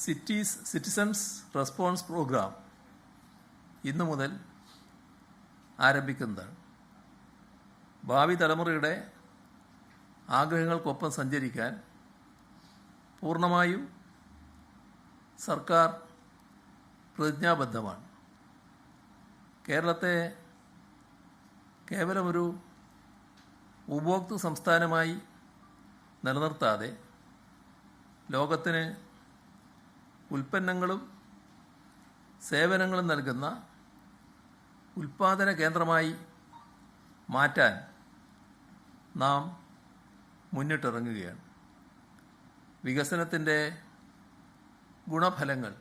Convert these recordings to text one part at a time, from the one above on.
Citizens response programme ഇന്നു മുതൽ ആരംഭിക്കുന്നതാണ്. ഭാവി തലമുറയുടെ ആഗ്രഹങ്ങൾക്കൊപ്പം സഞ്ചരിക്കാൻ പൂർണ്ണമായും സർക്കാർ പ്രതിജ്ഞാബദ്ധമാണ്. കേരളത്തെ കേവലമൊരു ഉപഭോക്തൃ സംസ്ഥാനമായി നിലനിർത്താതെ ലോകത്തിന് ഉൽപ്പന്നങ്ങളും സേവനങ്ങളും നൽകുന്ന ഉൽപ്പാദന കേന്ദ്രമായി മാറ്റാൻ നാം മുന്നിട്ടിറങ്ങുകയാണ്. വികസനത്തിൻ്റെ ഗുണഫലങ്ങൾ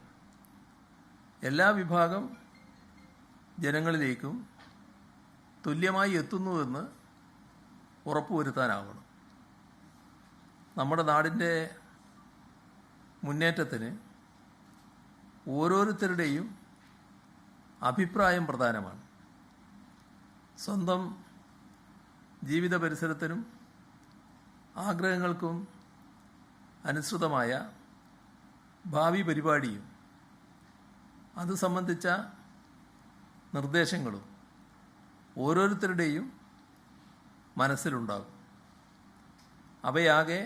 എല്ലാ വിഭാഗം ജനങ്ങളിലേക്കും തുല്യമായി എത്തുന്നുവെന്ന് ഉറപ്പുവരുത്താനാവണം. നമ്മുടെ നാടിൻ്റെ മുന്നേറ്റത്തിന് ഓരോരുത്തരുടെയും അഭിപ്രായം പ്രധാനമാണ്. സ്വന്തം ജീവിത പരിസരത്തിനും ആഗ്രഹങ്ങൾക്കും അനുസൃതമായ ഭാവി പരിപാടിയും അത് സംബന്ധിച്ച നിർദ്ദേശങ്ങളും ഓരോരുത്തരുടെയും മനസ്സിലുണ്ടാകും. അവയാകെ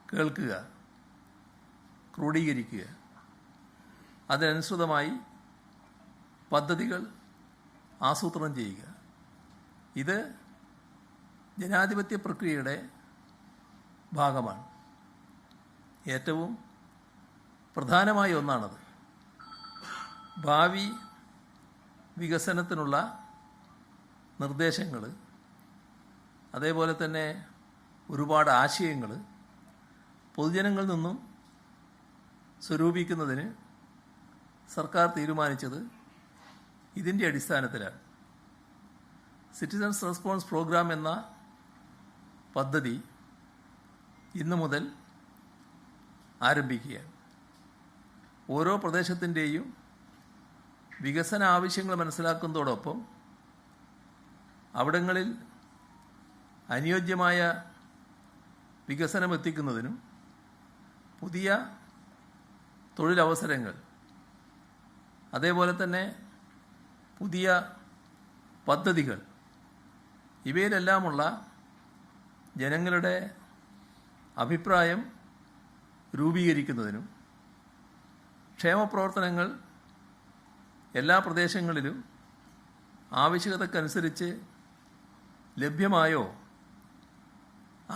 കേൾക്കുക, ക്രോഡീകരിക്കുക, അതിനനുസൃതമായി പദ്ധതികൾ ആസൂത്രണം ചെയ്യുക. ഇത് ജനാധിപത്യ പ്രക്രിയയുടെ ഭാഗമാണ്. ഏറ്റവും പ്രധാനമായ ഒന്നാണത്. ഭാവി വികസനത്തിനുള്ള നിർദ്ദേശങ്ങൾ, അതേപോലെ തന്നെ ഒരുപാട് ആശയങ്ങൾ പൊതുജനങ്ങളിൽ നിന്നും സ്വരൂപിക്കുന്നതിന് സർക്കാർ തീരുമാനിച്ചത് ഇതിൻ്റെ അടിസ്ഥാനത്തിലാണ്. സിറ്റിസൺസ് റെസ്പോൺസ് പ്രോഗ്രാം എന്ന പദ്ധതി ഇന്നു മുതൽ ആരംഭിക്കുകയാണ്. ഓരോ പ്രദേശത്തിൻ്റെയും വികസന ആവശ്യങ്ങൾ മനസ്സിലാക്കുന്നതോടൊപ്പം അവിടങ്ങളിൽ അനുയോജ്യമായ വികസനം എത്തിക്കുന്നതിനും പുതിയ തൊഴിലവസരങ്ങൾ, അതേപോലെ തന്നെ പുതിയ പദ്ധതികൾ, ഇവയിലെല്ലാമുള്ള ജനങ്ങളുടെ അഭിപ്രായം രൂപീകരിക്കുന്നതിനും ക്ഷേമപ്രവർത്തനങ്ങൾ എല്ലാ പ്രദേശങ്ങളിലും ആവശ്യകതക്കനുസരിച്ച് ലഭ്യമായോ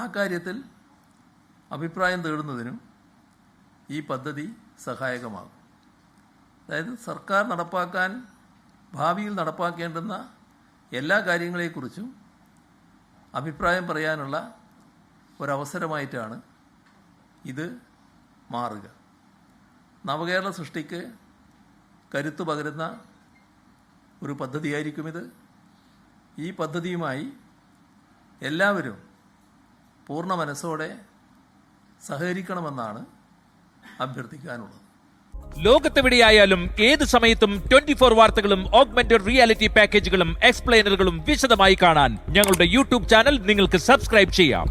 ആ കാര്യത്തിൽ അഭിപ്രായം തേടുന്നതിനും ഈ പദ്ധതി സഹായകമാകും. അതായത് സർക്കാർ ഭാവിയിൽ നടപ്പാക്കേണ്ടുന്ന എല്ലാ കാര്യങ്ങളെക്കുറിച്ചും അഭിപ്രായം പറയാനുള്ള ഒരവസരമായിട്ടാണ് ഇത് മാറുക. നവകേരള സൃഷ്ടിക്ക് കരുത്തു പകരുന്ന ഒരു പദ്ധതിയായിരിക്കും ഇത്. ഈ പദ്ധതിയുമായി എല്ലാവരും പൂർണ്ണ മനസ്സോടെ സഹകരിക്കണമെന്നാണ് അഭ്യർത്ഥിക്കാനുള്ളത്. ലോകത്തെവിടെയായാലും ഏത് സമയത്തും 24 വാർത്തകളും ഓഗ്മെന്റഡ് റിയാലിറ്റി പാക്കേജുകളും എക്സ്പ്ലെയിനറുകളും വിശദമായി കാണാൻ ഞങ്ങളുടെ യൂട്യൂബ് ചാനൽ നിങ്ങൾക്ക് സബ്സ്ക്രൈബ് ചെയ്യാം.